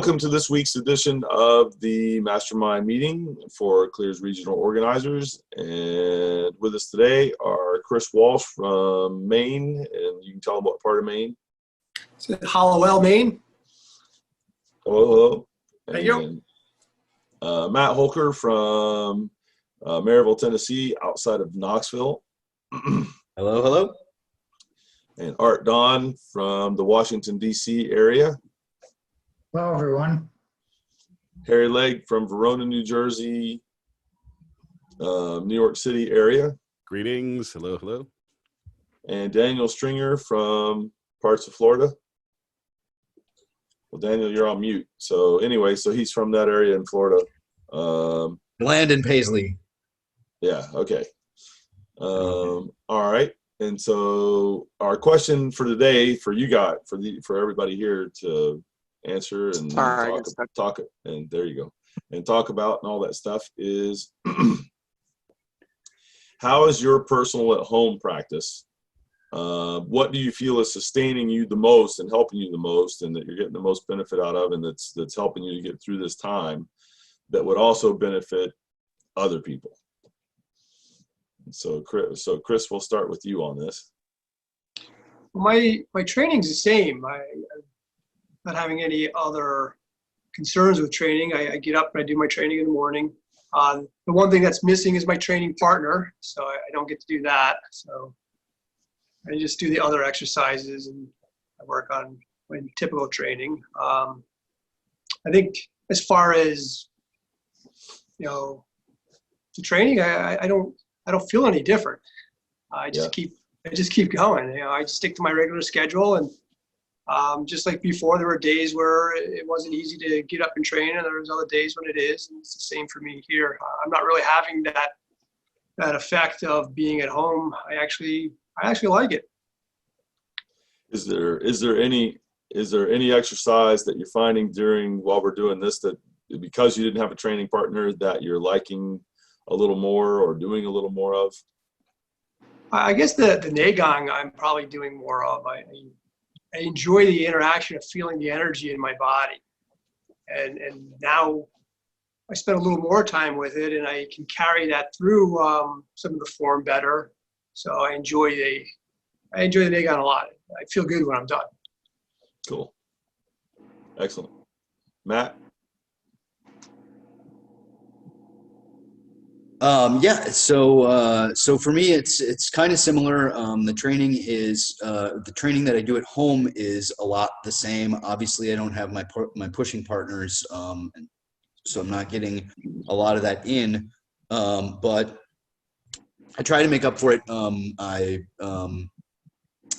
welcome to this week's edition of the Mastermind meeting for Clear's regional organizers. And with us today are Chris Walsh from Maine, and you can tell them what part of Maine. Is it Hollowell, Maine? Hello. Thank you. Matt Holker from Maryville, Tennessee, outside of Knoxville. Hello. And Art Don from the Washington, D.C. area. Hello, everyone. Harry Legg from Verona, New Jersey, New York City area. Greetings. Hello. And Daniel Stringer from parts of Florida. Well, Daniel, you're on mute. So anyway, so he's from that area in Florida. Landon Paisley. Yeah, okay. All right. And so our question for today for you guys, for everybody here to answer and talk, and there you go, and talk about and all that stuff is how is your personal at home practice? What do you feel is sustaining you the most and helping you the most, and that you're getting the most benefit out of, and that's helping you to get through this time that would also benefit other people? So Chris, we'll start with you on this. My training's the same. I'm not having any other concerns with training. I get up and I do my training in the morning. The one thing that's missing is my training partner, so I don't get to do that. So I just do the other exercises and I work on my typical training. I think as far as, the training, I don't feel any different. I just keep going. I just stick to my regular schedule, and just like before, there were days where it wasn't easy to get up and train, and there was other days when it is, and it's the same for me here. I'm not really having that effect of being at home. I actually like it. Is there any exercise that you're finding while we're doing this that because you didn't have a training partner that you're liking a little more or doing a little more of? I guess the Nagong I'm probably doing more of. I enjoy the interaction of feeling the energy in my body. And now I spend a little more time with it, and I can carry that through some of the form better. So I enjoy the Nagong a lot. I feel good when I'm done. Cool. Excellent. Matt? So for me, it's kind of similar. The training that I do at home is a lot the same. Obviously, I don't have my pushing partners, so I'm not getting a lot of that in. But I try to make up for it. I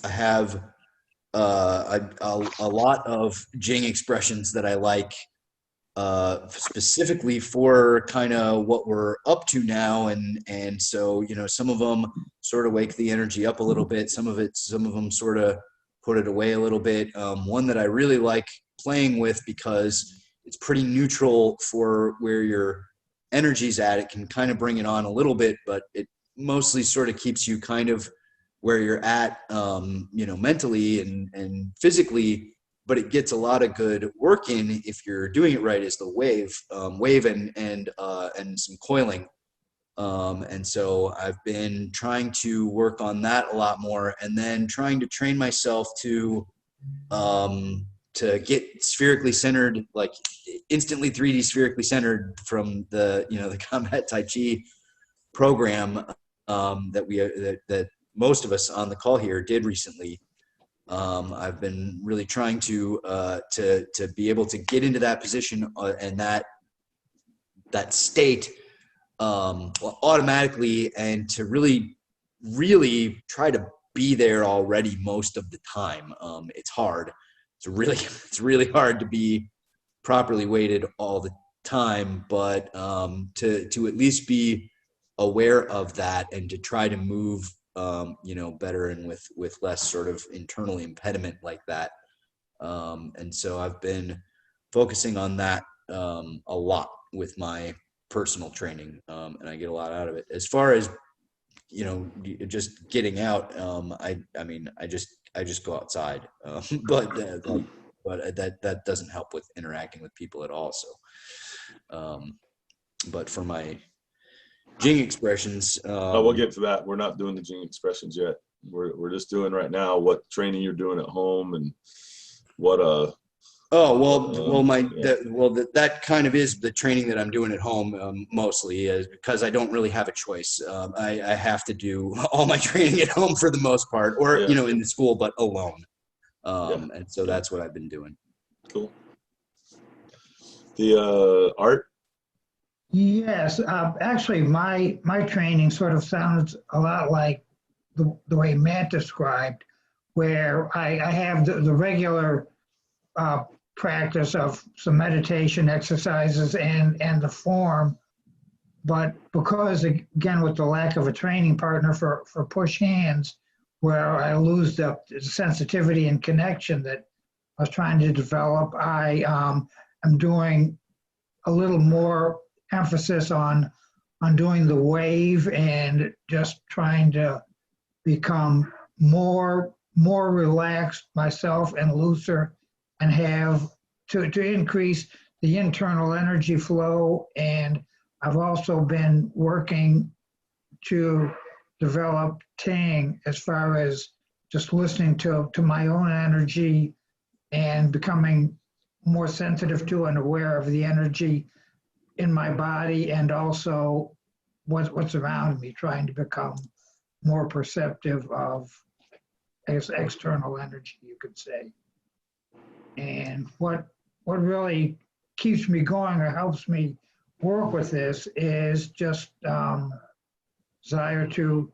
have a lot of Jing expressions that I like. Specifically for kind of what we're up to now, and so some of them sort of wake the energy up a little bit. Some of them sort of put it away a little bit. One that I really like playing with because it's pretty neutral for where your energy's at. It can kind of bring it on a little bit, but it mostly sort of keeps you kind of where you're at, mentally and physically. But it gets a lot of good work in if you're doing it right. Is the wave and some coiling, and so I've been trying to work on that a lot more, and then trying to train myself to get spherically centered, like instantly 3D spherically centered from the Combat Tai Chi program that most of us on the call here did recently. I've been really trying to be able to get into that position and that state automatically, and to really try to be there already most of the time. It's hard. It's really hard to be properly weighted all the time, but to at least be aware of that and to try to move better and with less sort of internal impediment like that. And so I've been focusing on that a lot with my personal training, and I get a lot out of it. As far as just getting out, I just go outside, but but that doesn't help with interacting with people at all. So, but for my Jing expressions, we'll get to that. We're not doing the Jing expressions yet. We're just doing right now what training you're doing at home and what that kind of is the training that I'm doing at home mostly, because I don't really have a choice. I have to do all my training at home for the most part, or in the school, but alone. And so that's what I've been doing. Cool. The Art. Yes, actually, my training sort of sounds a lot like the way Matt described, where I have the regular practice of some meditation exercises and the form, but because, again, with the lack of a training partner for push hands, where I lose the sensitivity and connection that I was trying to develop, I am doing a little more emphasis on doing the wave and just trying to become more relaxed myself and looser, and have to increase the internal energy flow. And I've also been working to develop Tang as far as just listening to my own energy and becoming more sensitive to and aware of the energy in my body, and also what's around me, trying to become more perceptive of, I guess, external energy, you could say. And what really keeps me going or helps me work with this is just desire to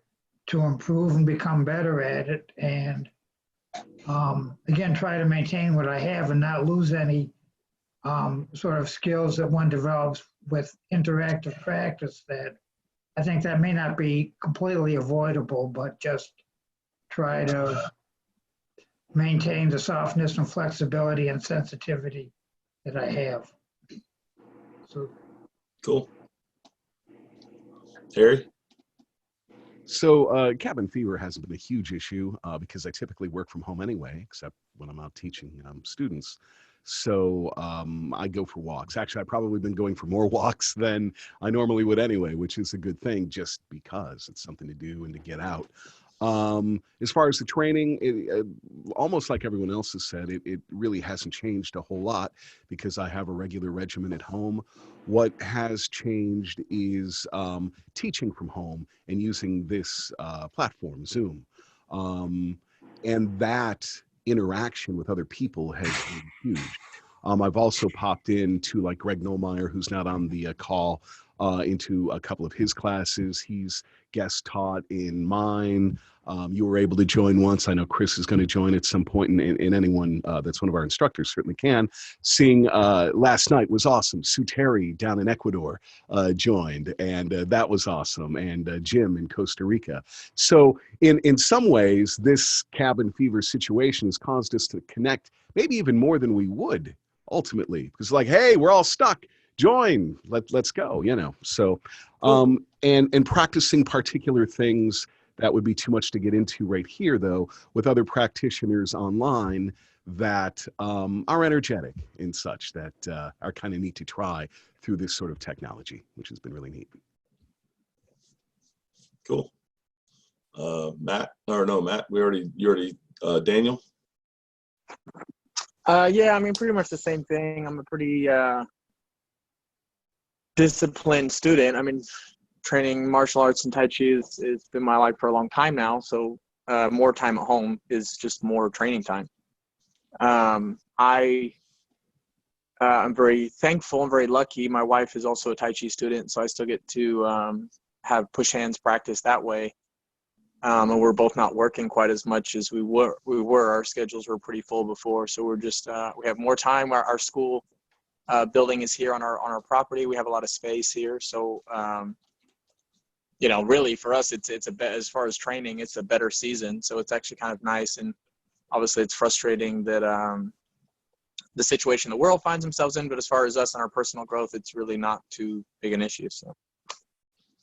improve and become better at it, and again, try to maintain what I have and not lose any sort of skills that one develops with interactive practice. That I think that may not be completely avoidable, but just try to maintain the softness and flexibility and sensitivity that I have. So Cool. Harry? So cabin fever hasn't been a huge issue because I typically work from home anyway, except when I'm out teaching students. So I go for walks. Actually, I've probably been going for more walks than I normally would anyway, which is a good thing, just because it's something to do and to get out. As far as the training, almost like everyone else has said, it really hasn't changed a whole lot because I have a regular regimen at home. What has changed is teaching from home and using this platform, Zoom. And that interaction with other people has been huge. I've also popped into, like, Greg Nolmeyer, who's not on the call, into a couple of his classes. He's guest taught in mine. You were able to join once. I know Chris is going to join at some point, and anyone that's one of our instructors certainly can. Seeing last night was awesome. Sue Terry down in Ecuador joined, and that was awesome. And Jim in Costa Rica. So in some ways, this cabin fever situation has caused us to connect maybe even more than we would ultimately. Because, like, hey, we're all stuck. Join, let's go, So, and practicing particular things that would be too much to get into right here, though, with other practitioners online that are energetic and such, that are kind of neat to try through this sort of technology, which has been really neat. Cool. Matt, you already, Daniel? Yeah, I mean, pretty much the same thing. I'm a pretty disciplined student. I mean, training martial arts and Tai Chi has been my life for a long time now. So more time at home is just more training time. I'm very thankful and very lucky. My wife is also a Tai Chi student, so I still get to have push hands practice that way. And we're both not working quite as much as we were. Our schedules were pretty full before, so we're just we have more time. Our school building is here on our property. We have a lot of space here, so really for us, it's as far as training, it's a better season. So it's actually kind of nice, and obviously it's frustrating that the situation the world finds themselves in. But as far as us and our personal growth, it's really not too big an issue. So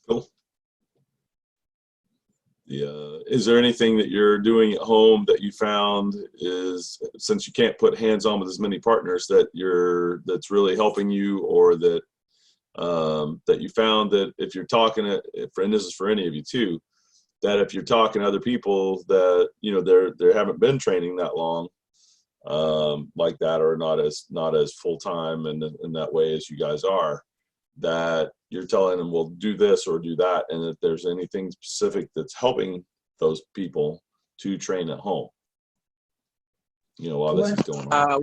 cool. Is there anything that you're doing at home that you found is, since you can't put hands on with as many partners, that's really helping you, or that that you found that if you're talking and this is for any of you too, that if you're talking to other people that they haven't been training that long, like that, or not as full time and in that way as you guys are, that you're telling them, well, do this or do that, and if there's anything specific that's helping those people to train at home, while this is going on.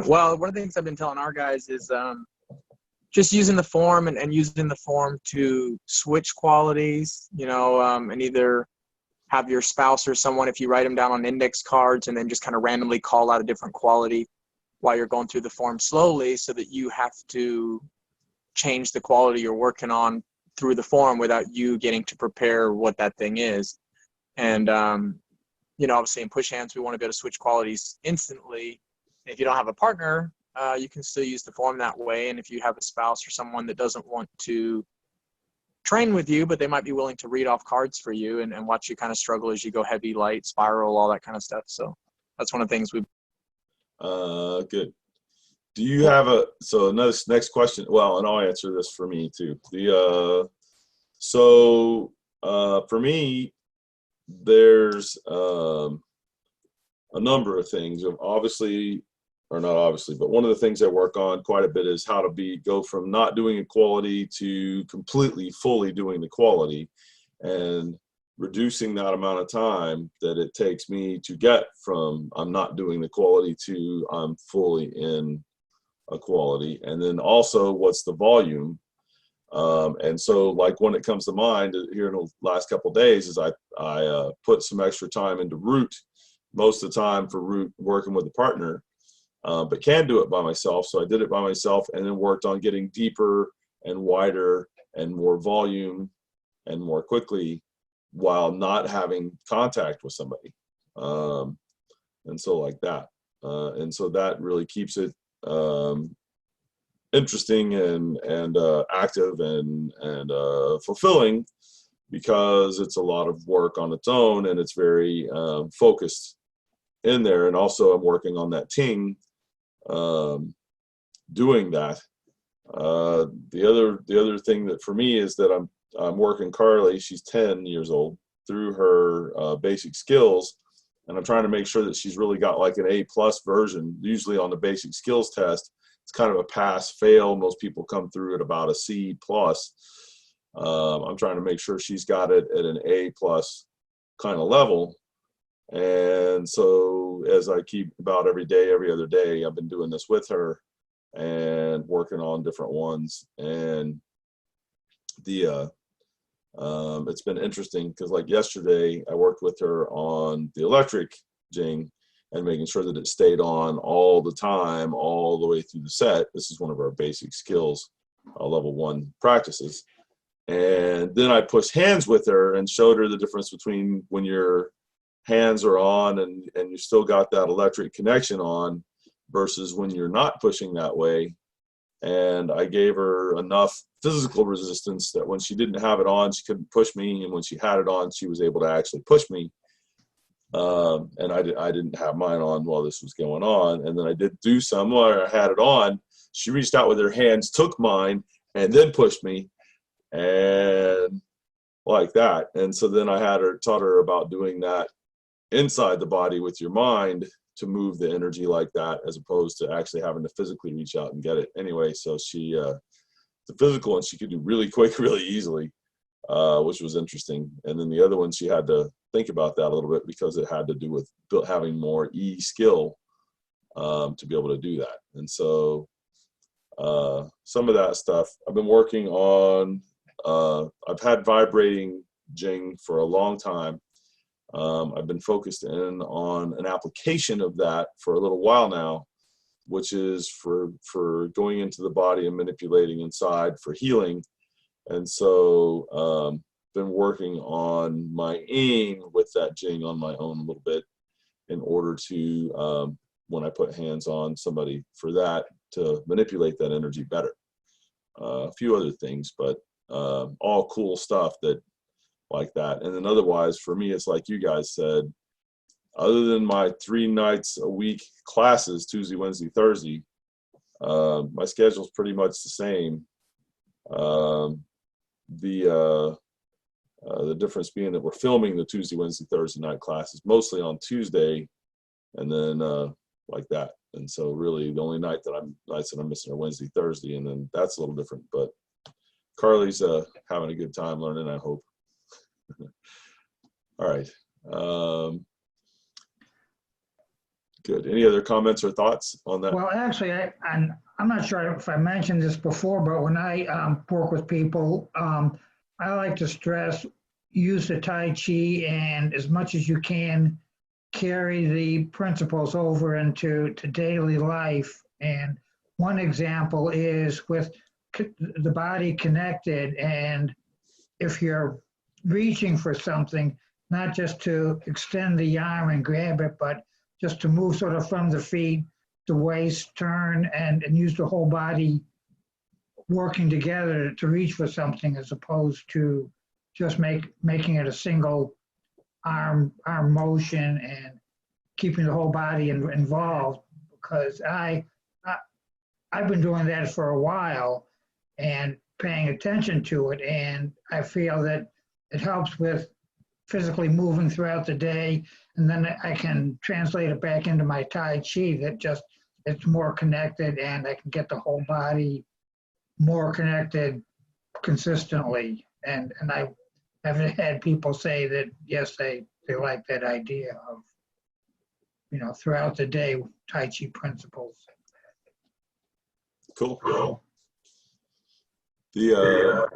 Well, one of the things I've been telling our guys is just using the form and using the form to switch qualities, and either have your spouse or someone, if you write them down on index cards, and then just kind of randomly call out a different quality while you're going through the form slowly, so that you have to change the quality you're working on through the form without you getting to prepare what that thing is. And, obviously in push hands, we want to be able to switch qualities instantly. If you don't have a partner, you can still use the form that way. And if you have a spouse or someone that doesn't want to train with you, but they might be willing to read off cards for you and watch you kind of struggle as you go heavy, light, spiral, all that kind of stuff. So that's one of the things we. Good. Do you have next question? Well, and I'll answer this for me too. For me, there's a number of things. Obviously, or not obviously, but one of the things I work on quite a bit is how to go from not doing equality to completely, fully doing the quality, and reducing that amount of time that it takes me to get from I'm not doing the quality to I'm fully in a quality. And then also, what's the volume? And so, like, when it comes to mind here in the last couple of days, is I put some extra time into root, most of the time for root working with a partner, but can do it by myself. So I did it by myself, and then worked on getting deeper and wider and more volume and more quickly while not having contact with somebody. And so like that. And so that really keeps it interesting and active and fulfilling, because it's a lot of work on its own, and it's very focused in there. And also I'm working on that ting, doing that. The other thing that for me is that I'm working Carly, she's 10 years old, through her basic skills, and I'm trying to make sure that she's really got like an A+ version. Usually on the basic skills test, it's kind of a pass fail. Most people come through at about a C+. I'm trying to make sure she's got it at an A+ kind of level. And so as I keep about every other day, I've been doing this with her and working on different ones. And it's been interesting, because like yesterday I worked with her on the electric jing and making sure that it stayed on all the time, all the way through the set. This is one of our basic skills, level 1 practices. And then I pushed hands with her and showed her the difference between when your hands are on and you still got that electric connection on, versus when you're not pushing that way. And I gave her enough physical resistance that when she didn't have it on, she couldn't push me, and when she had it on, she was able to actually push me. And I didn't have mine on while this was going on. And then I did do some where I had it on. She reached out with her hands, took mine, and then pushed me, and like that. And so then I taught her about doing that inside the body with your mind, to move the energy like that, as opposed to actually having to physically reach out and get it. Anyway, so she, the physical one she could do really quick, really easily, which was interesting. And then the other one, she had to think about that a little bit, because it had to do with having more E skill to be able to do that. And so some of that stuff I've been working on. I've had vibrating jing for a long time. I've been focused in on an application of that for a little while now, which is for going into the body and manipulating inside for healing. And so been working on my aim with that jing on my own a little bit, in order to, when I put hands on somebody for that, to manipulate that energy better. a few other things, but all cool stuff that like that. And then otherwise, for me, it's like you guys said, other than my 3 nights a week classes, Tuesday, Wednesday, Thursday, my schedule's pretty much the same. The difference being that we're filming the Tuesday, Wednesday, Thursday night classes mostly on Tuesday, and then like that. And so really the only nights that I'm missing are Wednesday, Thursday, and then that's a little different. But Carly's having a good time learning, I hope. All right. Good. Any other comments or thoughts on that? Well, actually, I'm not sure if I mentioned this before, but when I work with people, I like to stress use the Tai Chi, and as much as you can, carry the principles over into daily life. And one example is with the body connected, and if you're reaching for something, not just to extend the arm and grab it, but just to move sort of from the feet, the waist, turn, and use the whole body working together to reach for something, as opposed to just making it a single arm motion and keeping the whole body involved. Because I've been doing that for a while and paying attention to it, and I feel that it helps with physically moving throughout the day, and then I can translate it back into my Tai Chi that just it's more connected, and I can get the whole body more connected consistently. And I have had people say that yes, they like that idea of, you know, throughout the day Tai Chi principles. Cool. Yeah.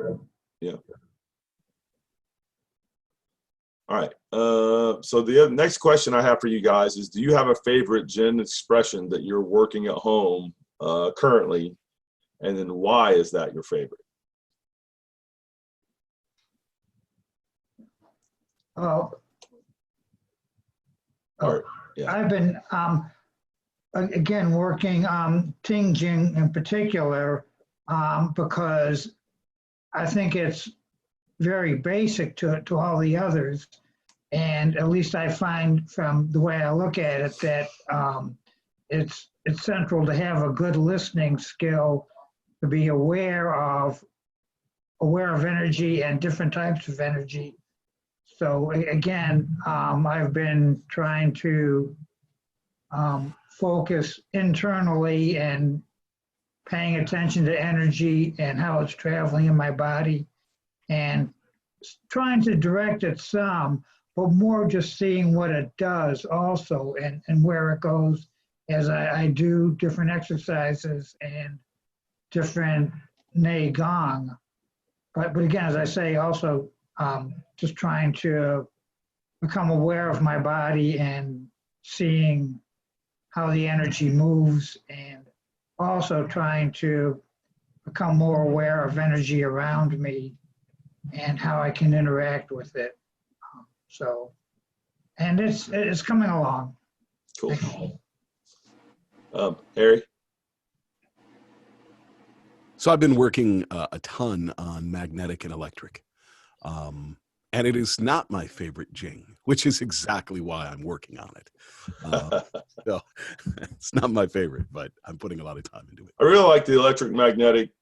All right. So the next question I have for you guys is, do you have a favorite Zen expression that you're working at home currently? And then why is that your favorite? Oh, Yeah. I've been, again, working Ting Jing in particular, because I think it's very basic to all the others. And at least I find from the way I look at it that it's central to have a good listening skill, to be aware of energy and different types of energy. So again, I've been trying to focus internally and paying attention to energy and how it's traveling in my body, and trying to direct it some, but more just seeing what it does also, and where it goes as I do different exercises and different Nei Gong. But again, as I say, also just trying to become aware of my body and seeing how the energy moves, and also trying to become more aware of energy around me and how I can interact with it. And it's coming along. Cool. Harry? So I've been working a ton on magnetic and electric. And it is not my favorite Jing, which is exactly why I'm working on it. So it's not my favorite, but I'm putting a lot of time into it. I really like the electric magnetic,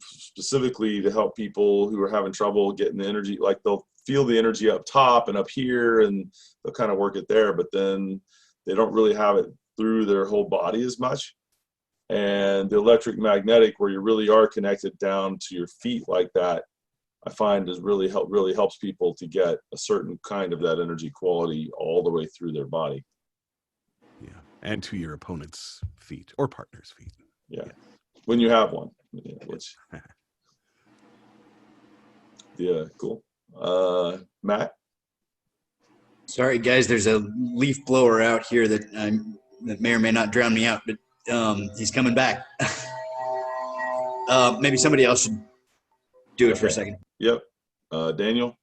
specifically to help people who are having trouble getting the energy. Like they'll feel the energy up top and up here, and they'll kind of work it there, but then they don't really have it through their whole body as much. And the electric magnetic, where you really are connected down to your feet like that, I find is really helps people to get a certain kind of that energy quality all the way through their body. Yeah, and to your opponent's feet or partner's feet. Yeah, when you have one. Yeah, which. Yeah, cool. Matt. Sorry, guys. There's a leaf blower out here that may or may not drown me out, but he's coming back. Maybe somebody else should do it for a second. Yep. Daniel?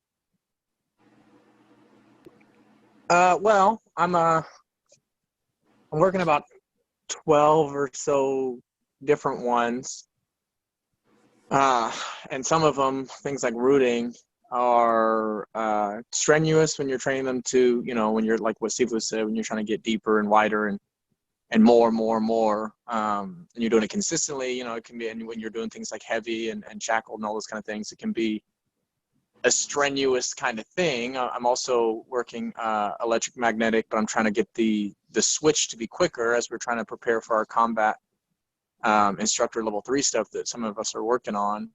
Well, I'm working about 12 or so different ones. And some of them, things like rooting, are strenuous when you're training them to, when you're like what Steve was said, when you're trying to get deeper and wider and more and more and more, and you're doing it consistently, it can be, and when you're doing things like heavy and shackled and all those kind of things, it can be a strenuous kind of thing. I'm also working electric magnetic, but I'm trying to get the switch to be quicker as we're trying to prepare for our combat instructor level 3 stuff that some of us are working on.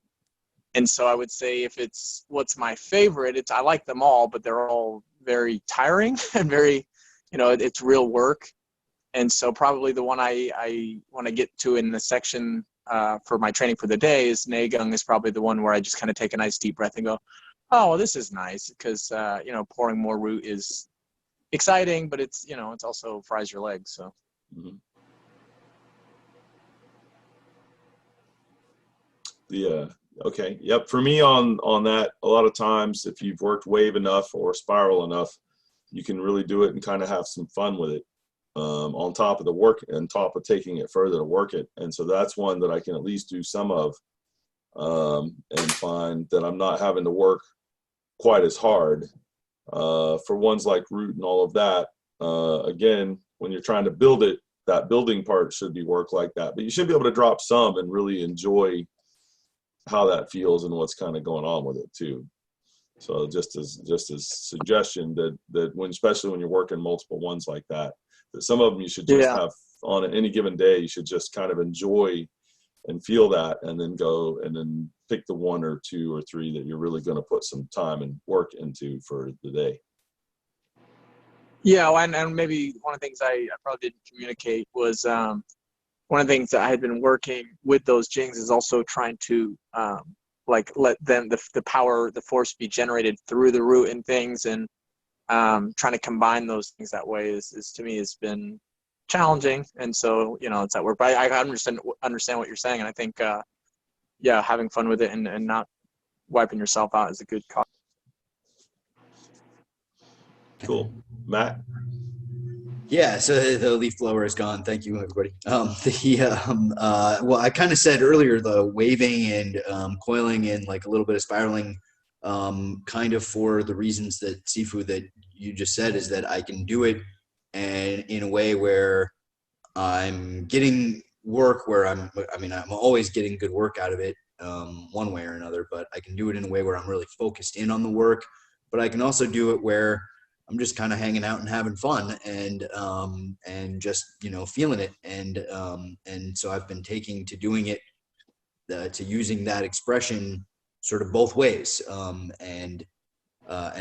And so I would say if it's what's my favorite, I like them all, but they're all very tiring and very, it's real work. And so probably the one I want to get to in the section for my training for the day is Nagung is probably the one where I just kind of take a nice deep breath and go, oh, well, this is nice, because, pouring more root is exciting, but it's, it's also fries your legs. So. Mm-hmm. Yeah. Okay. Yep. For me on that, a lot of times if you've worked wave enough or spiral enough, you can really do it and kind of have some fun with it on top of the work, and top of taking it further to work it. And so that's one that I can at least do some of and find that I'm not having to work quite as hard. For ones like root and all of that, again, when you're trying to build it, that building part should be work like that, but you should be able to drop some and really enjoy how that feels and what's kind of going on with it too. So just as suggestion that when, especially when you're working multiple ones like that some of them you should just have on any given day, you should just kind of enjoy and feel that, and then go and then pick the 1 or 2 or 3 that you're really going to put some time and work into for the day. Yeah, and maybe one of the things I probably didn't communicate was one of the things that I had been working with those jings is also trying to let them the power, the force be generated through the root and things, and trying to combine those things that way is to me has been challenging. And so it's at work. But I understand what you're saying, and I think having fun with it and not wiping yourself out is a good cause. Cool. Matt? Yeah, so the leaf blower is gone. Thank you, everybody. Well, I kind of said earlier, the waving and coiling and like a little bit of spiraling, kind of for the reasons that Sifu that you just said, is that I can do it and in a way where I'm getting work where I'm always getting good work out of it one way or another, but I can do it in a way where I'm really focused in on the work, but I can also do it where I'm just kind of hanging out and having fun and just, feeling it. And so I've been taking to doing it, to using that expression sort of both ways, and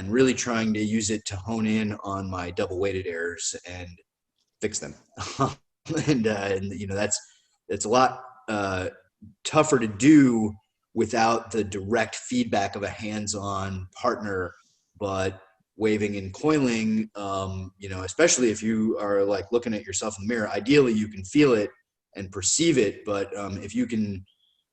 really trying to use it to hone in on my double weighted errors and fix them. and that's a lot tougher to do without the direct feedback of a hands-on partner, but waving and coiling, especially if you are like looking at yourself in the mirror, ideally you can feel it and perceive it. But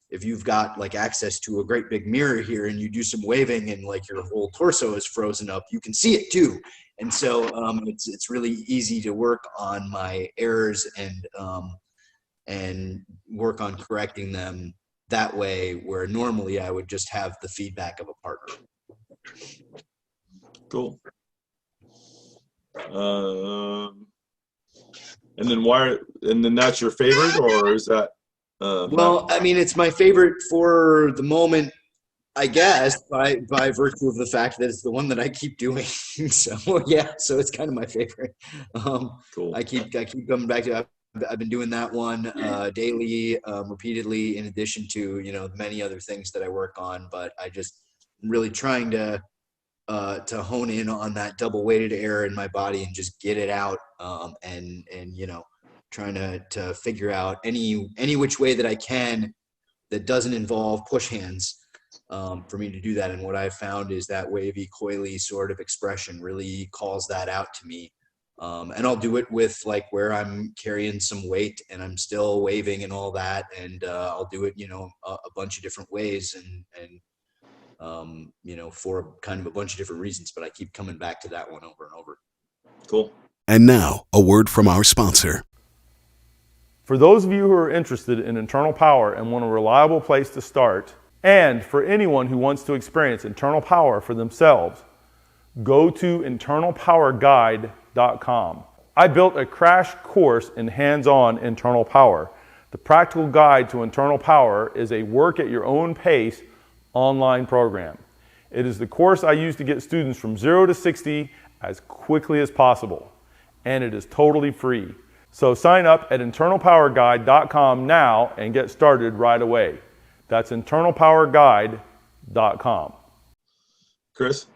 if you've got like access to a great big mirror here and you do some waving and like your whole torso is frozen up, you can see it too. And so it's really easy to work on my errors and work on correcting them that way, where normally I would just have the feedback of a partner. Cool. And then that's your favorite, or is that? Well, I mean, it's my favorite for the moment, I guess, by virtue of the fact that it's the one that I keep doing. So yeah, so it's kind of my favorite. Cool. I keep coming back to it. I've been doing that one daily, repeatedly, in addition to many other things that I work on. But I just really trying to hone in on that double weighted error in my body and just get it out, and trying to figure out any which way that I can that doesn't involve push hands, for me to do that. And what I've found is that wavy, coily sort of expression really calls that out to me. And I'll do it with like where I'm carrying some weight and I'm still waving and all that. And I'll do it, a bunch of different ways and for kind of a bunch of different reasons, but I keep coming back to that one over and over. Cool. And now a word from our sponsor. For those of you who are interested in internal power and want a reliable place to start, And for anyone who wants to experience internal power for themselves, go to internalpowerguide.com. I built a crash course in hands-on internal power. The Practical Guide to Internal Power is a work at your own pace online program. It is the course I use to get students from 0 to 60 as quickly as possible, and it is totally free. So sign up at internalpowerguide.com now and get started right away. That's internalpowerguide.com. Chris?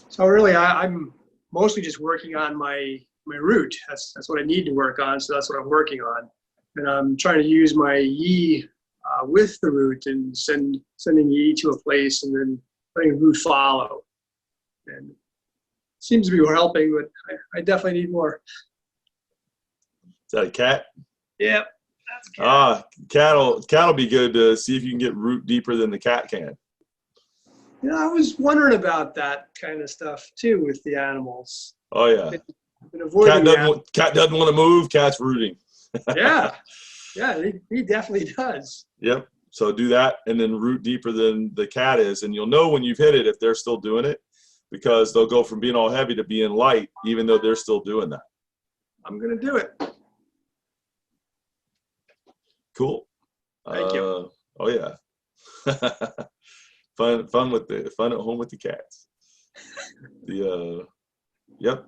So really, I'm mostly just working on my root. That's what I need to work on, so that's what I'm working on. And I'm trying to use my yi with the root and sending yi to a place and then letting root follow. And it seems to be helping, but I definitely need more. Is that a cat? Yep, that's a cat. Cat'll be good to see if you can get root deeper than the cat can. Yeah, I was wondering about that kind of stuff too with the animals. Oh yeah. Been avoiding Cat doesn't want to move. Cat's rooting. Yeah, he definitely does. Yep. So do that and then root deeper than the cat is, and you'll know when you've hit it if they're still doing it, because they'll go from being all heavy to being light, even though they're still doing that. I'm gonna do it. Cool. Thank you. Oh yeah. fun at home with the cats. Yep.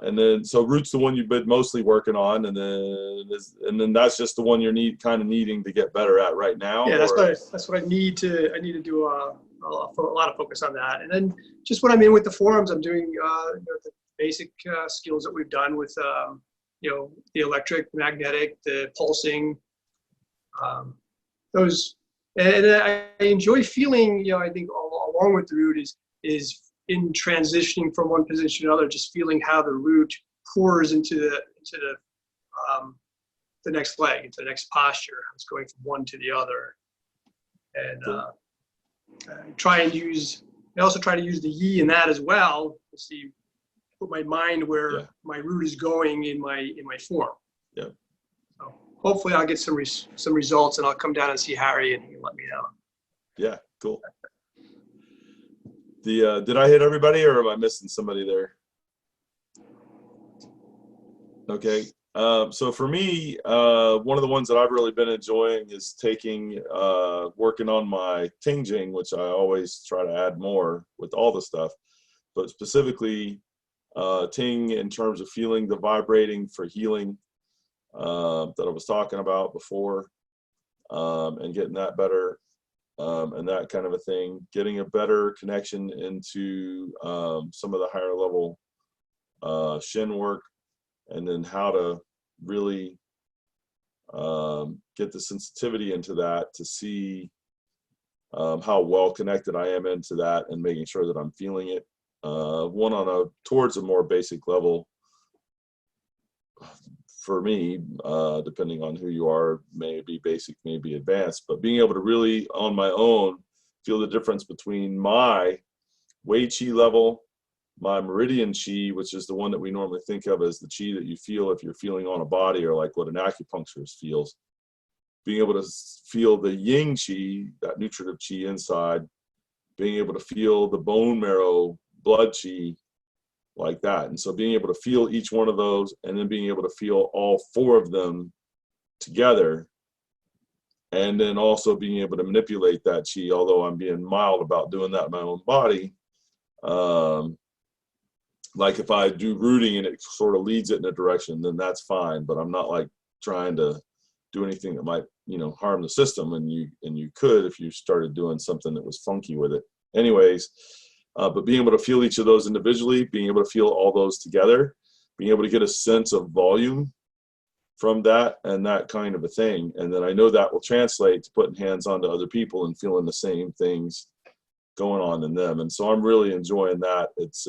And then so root's the one you've been mostly working on, and then that's just the one you're needing to get better at right now. Yeah, that's what I need to. I need to do a lot of focus on that, and then just when I'm in with the forums, I'm doing the basic skills that we've done with the electric, magnetic, the pulsing, those, and I enjoy feeling. I think along with the root is in transitioning from one position to another, just feeling how the root pours into the next leg, into the next posture. It's going from one to the other, and I also try to use the yi in that as well to see, put my mind where my root is going in my form. Yeah. So hopefully I'll get some results, and I'll come down and see Harry, and he can let me know. Yeah. Cool. Did I hit everybody, or am I missing somebody there? Okay. So for me, one of the ones that I've really been enjoying is working on my Ting Jing, which I always try to add more with all the stuff, but specifically Ting in terms of feeling the vibrating for healing that I was talking about before, and getting that better. And that kind of a thing, getting a better connection into some of the higher level shin work, and then how to really get the sensitivity into that to see how well connected I am into that, and making sure that I'm feeling it. Towards a more basic level for me, depending on who you are, maybe basic, maybe advanced, but being able to really on my own feel the difference between my Wei Qi level, my Meridian Qi, which is the one that we normally think of as the Qi that you feel if you're feeling on a body, or like what an acupuncturist feels. Being able to feel the Ying Qi, that nutritive Qi inside, being able to feel the bone marrow blood Qi, like that. And so being able to feel each one of those, and then being able to feel all four of them together, and then also being able to manipulate that chi, although I'm being mild about doing that in my own body. Like if I do rooting and it sort of leads it in a direction, then that's fine, but I'm not like trying to do anything that might harm the system, and you could if you started doing something that was funky with it. Anyways, but being able to feel each of those individually, being able to feel all those together, being able to get a sense of volume from that, and that kind of a thing. And then I know that will translate to putting hands onto other people and feeling the same things going on in them. And so I'm really enjoying that. It's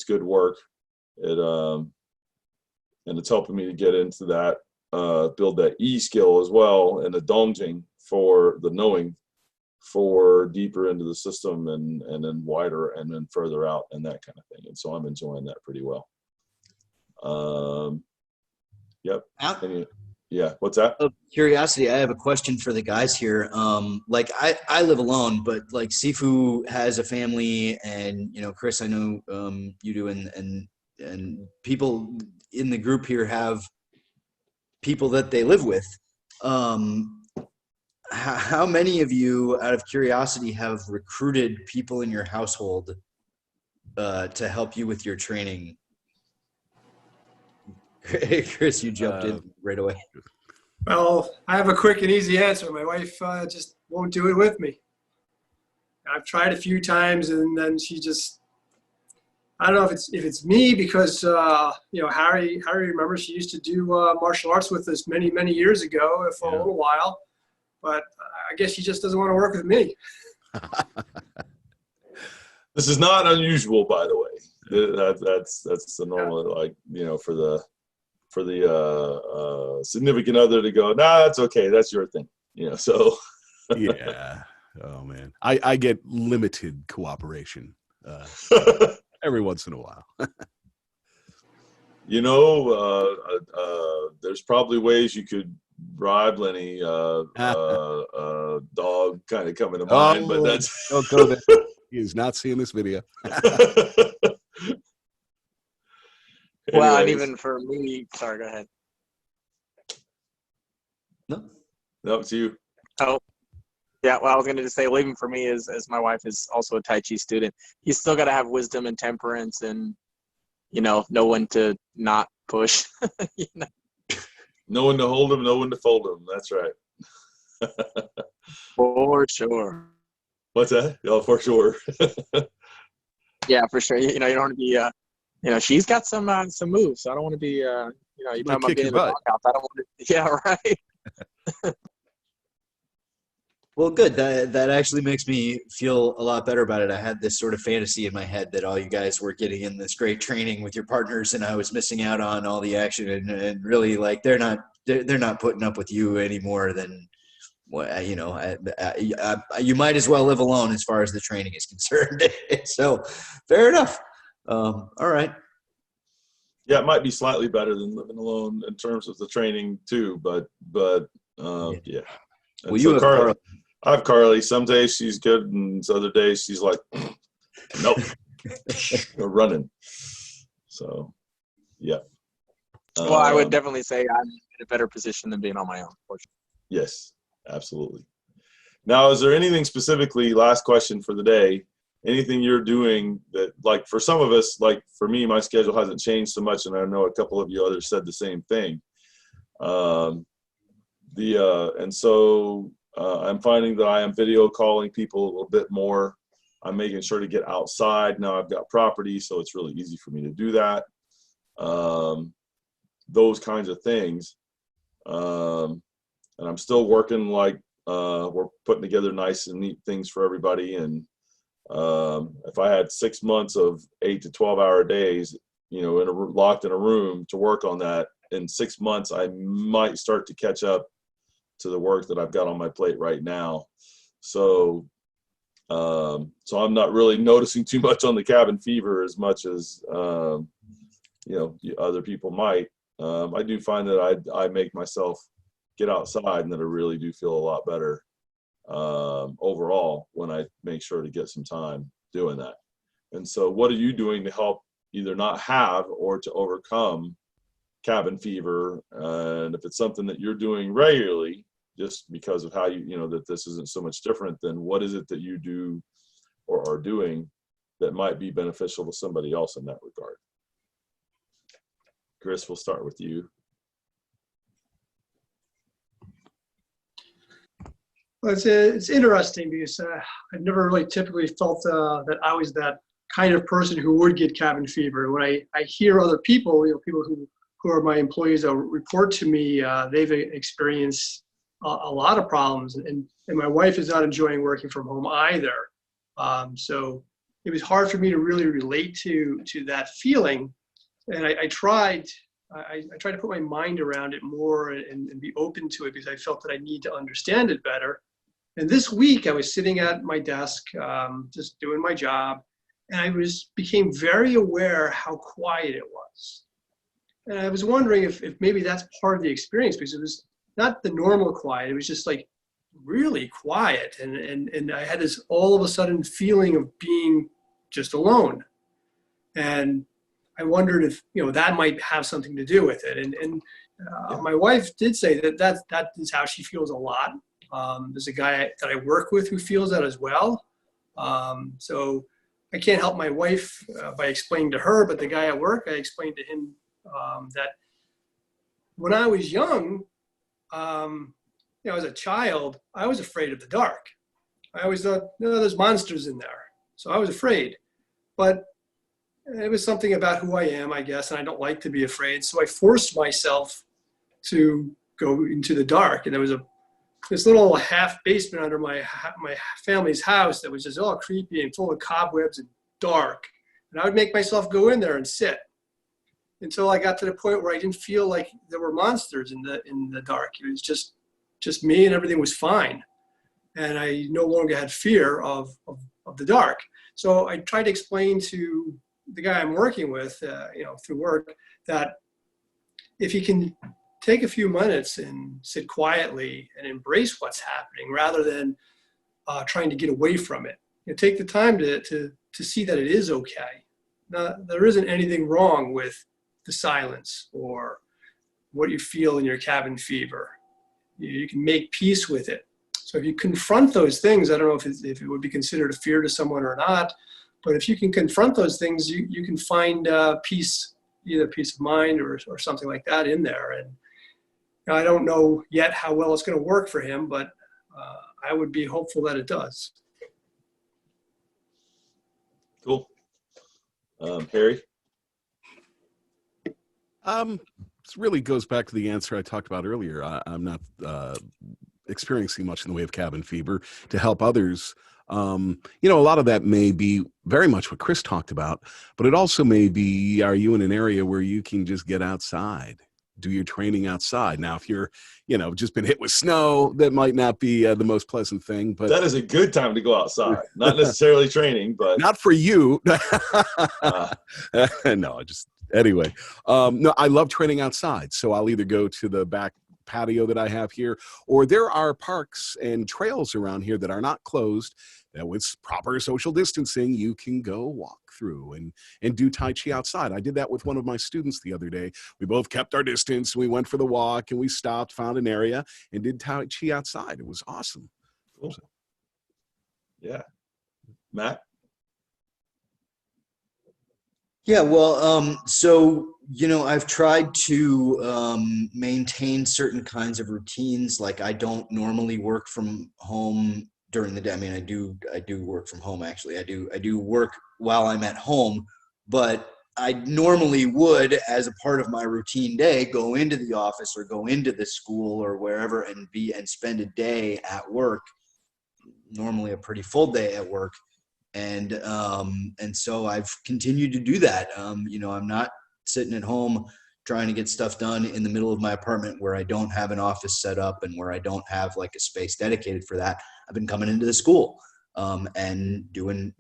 good work. And it's helping me to get into that, build that E skill as well, and the Dongjing for the knowing, for deeper into the system, and then wider, and then further out, and that kind of thing. And so I'm enjoying that pretty well. Yep. Yeah. What's that? Of curiosity, I have a question for the guys here. Like I live alone, but like Sifu has a family, and Chris, I know you do, and people in the group here have people that they live with. How many of you, out of curiosity, have recruited people in your household to help you with your training? Chris, you jumped in right away. Well, I have a quick and easy answer. My wife just won't do it with me. I've tried a few times, and then she just, I don't know if it's me, because Harry remembers she used to do martial arts with us many years ago for a little while, but I guess she just doesn't want to work with me. This is not unusual, by the way. That's the normal, like, for the significant other to go, nah, that's okay, that's your thing, so. Yeah. Oh man, I get limited cooperation every once in a while. There's probably ways you could bribe Lenny. Dog kind of coming to mind, but that's. Don't go there. He is not seeing this video. Well, and even for me, sorry, go ahead. No, it's you. Oh, yeah. Well, I was going to just say, even for me, as my wife is also a Tai Chi student, you still got to have wisdom and temperance, and know when to not push. Know when to hold him, know when to fold him. That's right. For sure. What's that? Oh, for sure. Yeah, for sure. You don't want to be. She's got some moves. So I don't want to be. You talking about being in the doghouse. I don't want to. Yeah, right. Well, good. That actually makes me feel a lot better about it. I had this sort of fantasy in my head that all you guys were getting in this great training with your partners, and I was missing out on all the action. And really, like, they're not putting up with you any more than, you might as well live alone as far as the training is concerned. So, fair enough. All right. Yeah, it might be slightly better than living alone in terms of the training too, but yeah. And well, you have Carly. I have Carly. Some days she's good, and other days she's like, nope, we're running. So, yeah. Well, I would definitely say I'm in a better position than being on my own. Yes, absolutely. Now, is there anything specifically, last question for the day, anything you're doing that, like, for some of us, like for me, my schedule hasn't changed so much, and I know a couple of you others said the same thing. And so I'm finding that I am video calling people a little bit more. I'm making sure to get outside. Now I've got property, so it's really easy for me to do that. Those kinds of things. And I'm still working, like, we're putting together nice and neat things for everybody. And if I had 6 months of 8 to 12-hour days, locked in a room to work on that, in 6 months, I might start to catch up to the work that I've got on my plate right now. So I'm not really noticing too much on the cabin fever as much as, other people might. I do find that I make myself get outside, and that I really do feel a lot better overall when I make sure to get some time doing that. And so what are you doing to help either not have or to overcome cabin fever? And if it's something that you're doing regularly, just because of how that this isn't so much different, then what is it that you do or are doing that might be beneficial to somebody else in that regard? Chris, we'll start with you. Well, it's interesting because I've never really typically felt that I was that kind of person who would get cabin fever. When I hear other people, people who are my employees that report to me, they've experienced a lot of problems, and my wife is not enjoying working from home either. So it was hard for me to really relate to that feeling, and I tried to put my mind around it more and be open to it, because I felt that I need to understand it better. And this week I was sitting at my desk, just doing my job, and I became very aware how quiet it was. And I was wondering if maybe that's part of the experience, because it was not the normal quiet. It was just like really quiet. And I had this all of a sudden feeling of being just alone. And I wondered if, that might have something to do with it. And my wife did say that is how she feels a lot. There's a guy that I work with who feels that as well. So I can't help my wife by explaining to her, but the guy at work, I explained to him that when I was young, as a child, I was afraid of the dark. I always thought, there's monsters in there. So I was afraid. But it was something about who I am, I guess, and I don't like to be afraid. So I forced myself to go into the dark. And there was this little half basement under my family's house that was just all creepy and full of cobwebs and dark. And I would make myself go in there and sit until I got to the point where I didn't feel like there were monsters in the dark. It was just me, and everything was fine. And I no longer had fear of the dark. So I tried to explain to the guy I'm working with, through work, that if he can take a few minutes and sit quietly and embrace what's happening rather than trying to get away from it, take the time to see that it is okay. Now, there isn't anything wrong with the silence or what you feel in your cabin fever. You can make peace with it. So if you confront those things, I don't know if it would be considered a fear to someone or not, but if you can confront those things, you can find peace, either peace of mind or something like that in there. And I don't know yet how well it's going to work for him, but I would be hopeful that it does. Cool. Harry? This really goes back to the answer I talked about earlier. I'm not experiencing much in the way of cabin fever. To help others, a lot of that may be very much what Chris talked about, but it also may be, are you in an area where you can just get outside, do your training outside? Now, if you're, just been hit with snow, that might not be the most pleasant thing, but that is a good time to go outside. Not necessarily training, but not for you. Anyway, no, I love training outside. So I'll either go to the back patio that I have here, or there are parks and trails around here that are not closed, that with proper social distancing, you can go walk through and do Tai Chi outside. I did that with one of my students the other day. We both kept our distance. We went for the walk and we stopped, found an area and did Tai Chi outside. It was awesome. Cool. Yeah. Matt? Yeah, well, so, I've tried to maintain certain kinds of routines. Like I don't normally work from home during the day. I mean, I do work from home, actually. I do work while I'm at home, but I normally would, as a part of my routine day, go into the office or go into the school or wherever and spend a day at work, normally a pretty full day at work. And so I've continued to do that. I'm not sitting at home trying to get stuff done in the middle of my apartment where I don't have an office set up and where I don't have like a space dedicated for that. I've been coming into the school, and doing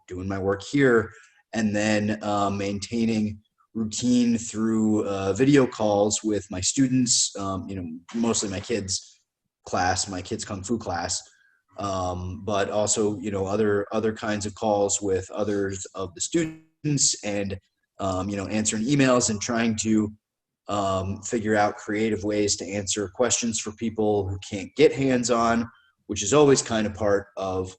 my work here, and then, maintaining routine through, video calls with my students, mostly my kids' kung fu class. But also, other kinds of calls with others of the students, and, answering emails and trying to figure out creative ways to answer questions for people who can't get hands-on, which is always kind of part of,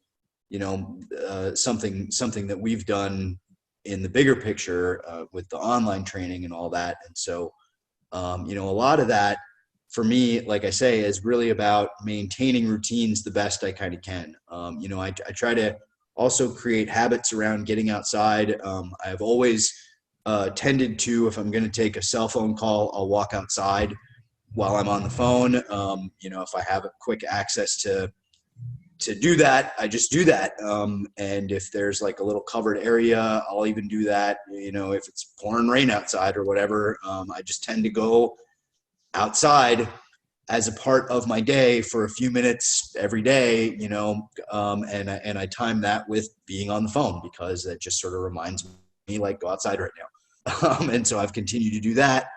something that we've done in the bigger picture with the online training and all that. And so, a lot of that, for me, like I say, is really about maintaining routines the best I kind of can. I try to also create habits around getting outside. I've always tended to, if I'm going to take a cell phone call, I'll walk outside while I'm on the phone. If I have a quick access to do that, I just do that. And if there's like a little covered area, I'll even do that. If it's pouring rain outside or whatever, I just tend to go outside as a part of my day for a few minutes every day, and I time that with being on the phone, because that just sort of reminds me, like, go outside right now. And so I've continued to do that.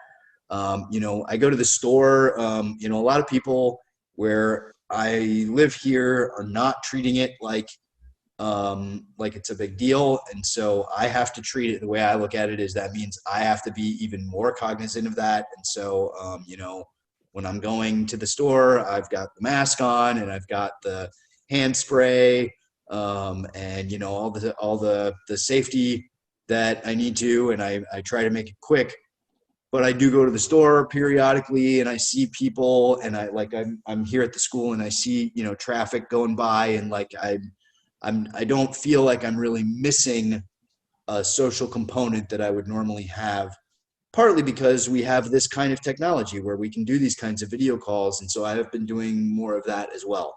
I go to the store, a lot of people where I live here are not treating it like it's a big deal. And so I have to treat it the way I look at it is that means I have to be even more cognizant of that. And so, when I'm going to the store, I've got the mask on and I've got the hand spray, and all the safety that I need to, and I try to make it quick. But I do go to the store periodically and I see people, and I'm here at the school and I see, traffic going by, and I don't feel like I'm really missing a social component that I would normally have, partly because we have this kind of technology where we can do these kinds of video calls. And so I have been doing more of that as well.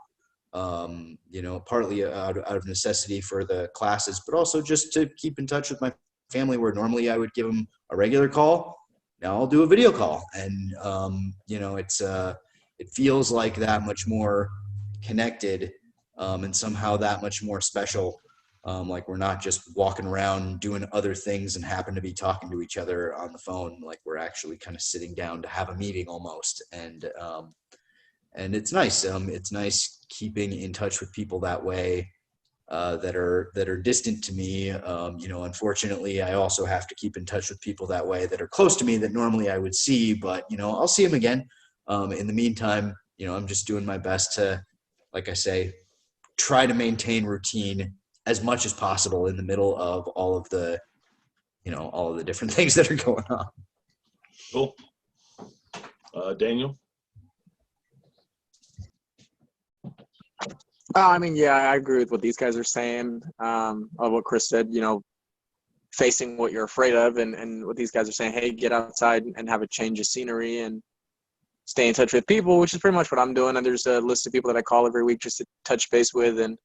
Partly out of necessity for the classes, but also just to keep in touch with my family, where normally I would give them a regular call. Now I'll do a video call, and it feels like that much more connected, and somehow that much more special. Like we're not just walking around doing other things and happen to be talking to each other on the phone. Like we're actually kind of sitting down to have a meeting almost, and it's nice. It's nice keeping in touch with people that way, that are distant to me. Unfortunately, I also have to keep in touch with people that way that are close to me that normally I would see, but I'll see them again. In the meantime, I'm just doing my best to, like I say, try to maintain routine as much as possible in the middle of all of the different things that are going on. Cool. Daniel? I agree with what these guys are saying, of what Chris said, facing what you're afraid of, and what these guys are saying, hey, get outside and have a change of scenery and stay in touch with people, which is pretty much what I'm doing. And there's a list of people that I call every week just to touch base with and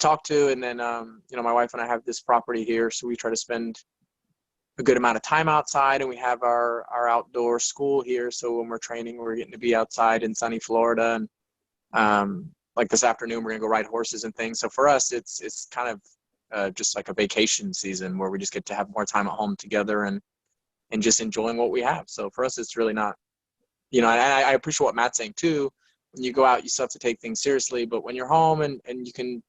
talk to. And then, my wife and I have this property here, so we try to spend a good amount of time outside, and we have our outdoor school here. So when we're training, we're getting to be outside in sunny Florida. And like this afternoon, we're gonna go ride horses and things. So for us, it's kind of just like a vacation season where we just get to have more time at home together and just enjoying what we have. So for us, it's really not, and I appreciate what Matt's saying too. When you go out, you still have to take things seriously, but when you're home and you can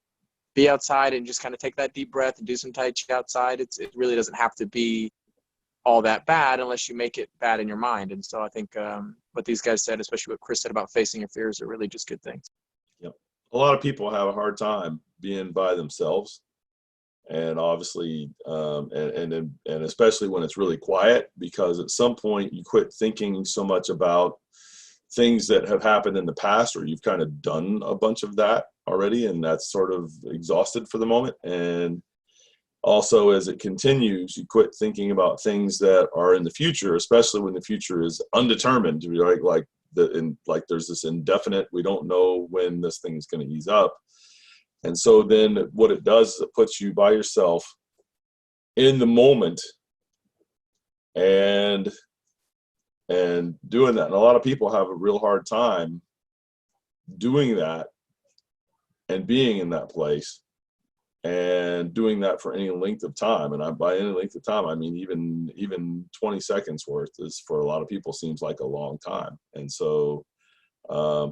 be outside and just kind of take that deep breath and do some Tai Chi outside, it really doesn't have to be all that bad unless you make it bad in your mind. And so I think what these guys said, especially what Chris said about facing your fears, are really just good things. Yep. A lot of people have a hard time being by themselves, and obviously, and especially when it's really quiet, because at some point you quit thinking so much about things that have happened in the past, or you've kind of done a bunch of that already, and that's sort of exhausted for the moment. And also, as it continues, you quit thinking about things that are in the future, especially when the future is undetermined, right? Like there's this indefinite, we don't know when this thing is going to ease up. And so then what it does is it puts you by yourself in the moment and doing that. And a lot of people have a real hard time doing that and being in that place and doing that for any length of time. And by any length of time, I mean even 20 seconds worth is, for a lot of people, seems like a long time. And so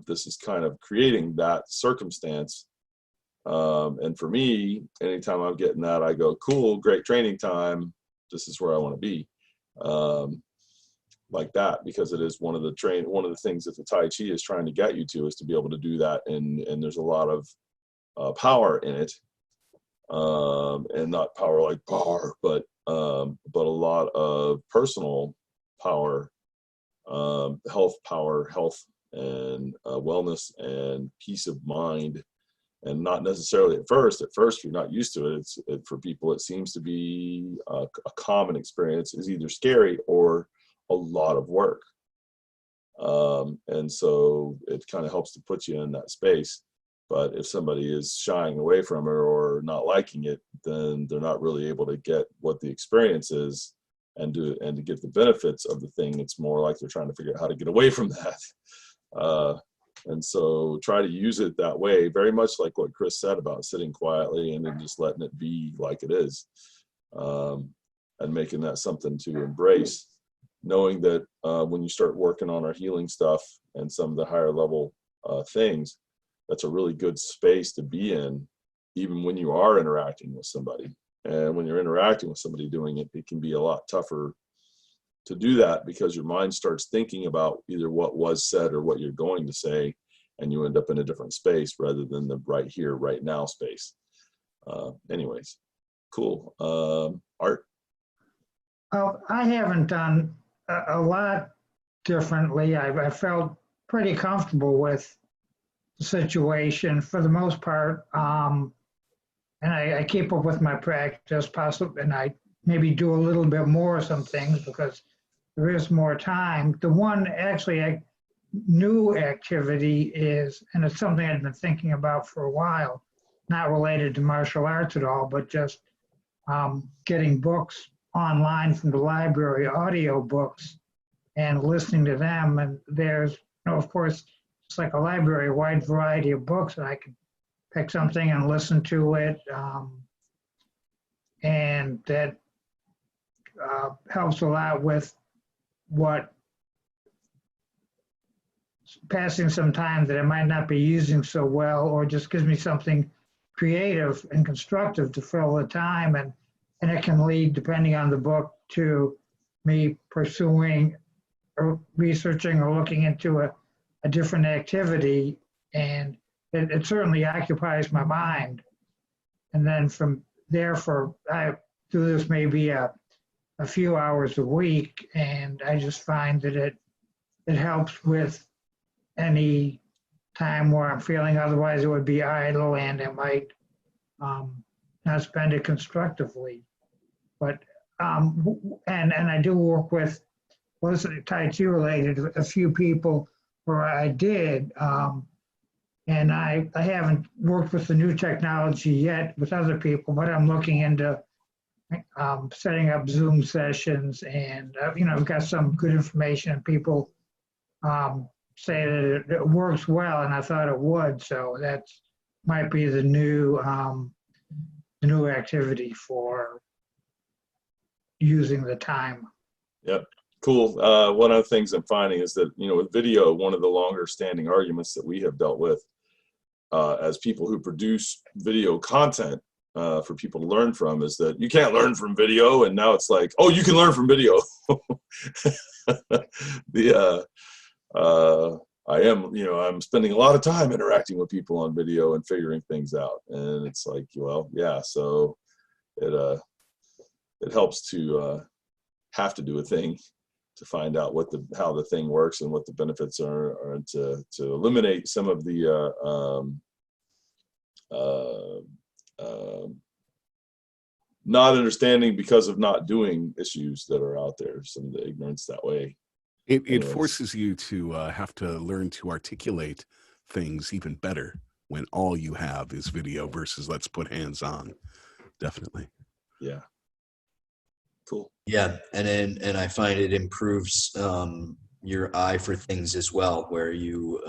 this is kind of creating that circumstance. And for me, anytime I'm getting that, I go, cool, great training time. This is where I want to be. Like that, because it is one of the things that the Tai Chi is trying to get you to, is to be able to do that. And there's a lot of power in it. And not power like power, but a lot of personal power, health and wellness and peace of mind. And not necessarily at first you're not used to it. For people, it seems to be a common experience, is either scary or a lot of work. And so it kind of helps to put you in that space. But if somebody is shying away from it or not liking it, then they're not really able to get what the experience is and to get the benefits of the thing. It's more like they're trying to figure out how to get away from that. And so try to use it that way, very much like what Chris said about sitting quietly and then just letting it be like it is, and making that something to embrace knowing that when you start working on our healing stuff and some of the higher level things, that's a really good space to be in, even when you are interacting with somebody. And when you're interacting with somebody doing it, it can be a lot tougher to do that because your mind starts thinking about either what was said or what you're going to say, and you end up in a different space rather than the right here, right now space. Anyways, cool. Art? Well, I haven't done a lot differently. I felt pretty comfortable with the situation for the most part. And I keep up with my practice possible, and I maybe do a little bit more of some things because there is more time. The one actually new activity is, and it's something I've been thinking about for a while, not related to martial arts at all, but just getting books online from the library, audio books, and listening to them. And there's, of course, it's like a library, a wide variety of books, and I can pick something and listen to it. And that helps a lot with what passing some time that I might not be using so well, or just gives me something creative and constructive to fill the time. And it can lead, depending on the book, to me pursuing or researching or looking into a different activity. And it certainly occupies my mind. And then from there, I do this maybe a few hours a week, and I just find that it helps with any time where I'm feeling otherwise it would be idle, and I might not spend it constructively. But and I do work with, well, this is Tai Chi related, a few people where I did. And I haven't worked with the new technology yet with other people, but I'm looking into setting up Zoom sessions, and I've got some good information, and people say that it works well, and I thought it would. So that might be the new activity for using the time. Yep. Cool. One of the things I'm finding is that, with video, one of the longer standing arguments that we have dealt with as people who produce video content for people to learn from is that you can't learn from video. And now it's like, oh, you can learn from video. I'm spending a lot of time interacting with people on video and figuring things out. And it's like, well, yeah, so it helps to have to do a thing to find out how the thing works and what the benefits are, and to eliminate some of the not understanding because of not doing issues that are out there, some of the ignorance that way. It forces you to have to learn to articulate things even better when all you have is video versus let's put hands on. Definitely. Yeah. Cool. Yeah, and I find it improves your eye for things as well, where you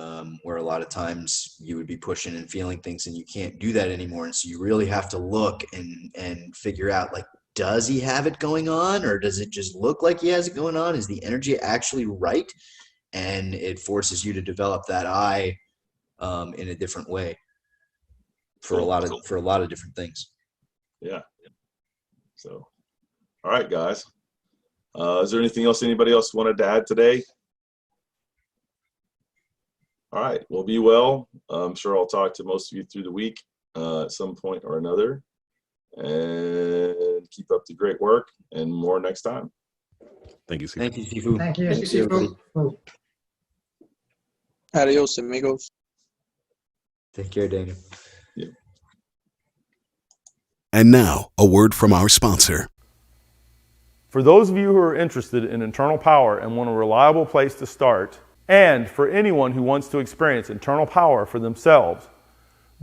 where a lot of times you would be pushing and feeling things, and you can't do that anymore, and so you really have to look and figure out, like, does he have it going on, or does it just look like he has it going on? Is the energy actually right? And it forces you to develop that eye in a different way for a lot of different things. Yeah. So. All right, guys. Is there anything else anybody else wanted to add today? All right. Well, be well. I'm sure I'll talk to most of you through the week at some point or another. And keep up the great work, and more next time. Thank you, Sifu. Thank you, Sifu. Thank you, Thanks, everybody. Sifu. Adios, amigos. Take care, Daniel. Yeah. And now, a word from our sponsor. For those of you who are interested in internal power and want a reliable place to start, and for anyone who wants to experience internal power for themselves,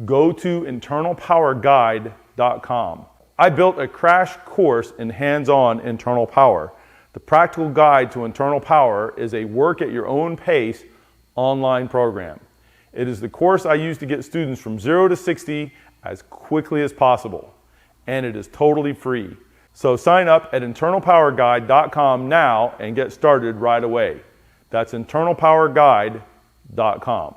go to internalpowerguide.com. I built a crash course in hands-on internal power. The practical guide to internal power is a work at your own pace online program. It is the course I use to get students from 0 to 60 as quickly as possible, and it is totally free. So sign up at internalpowerguide.com now and get started right away. That's internalpowerguide.com.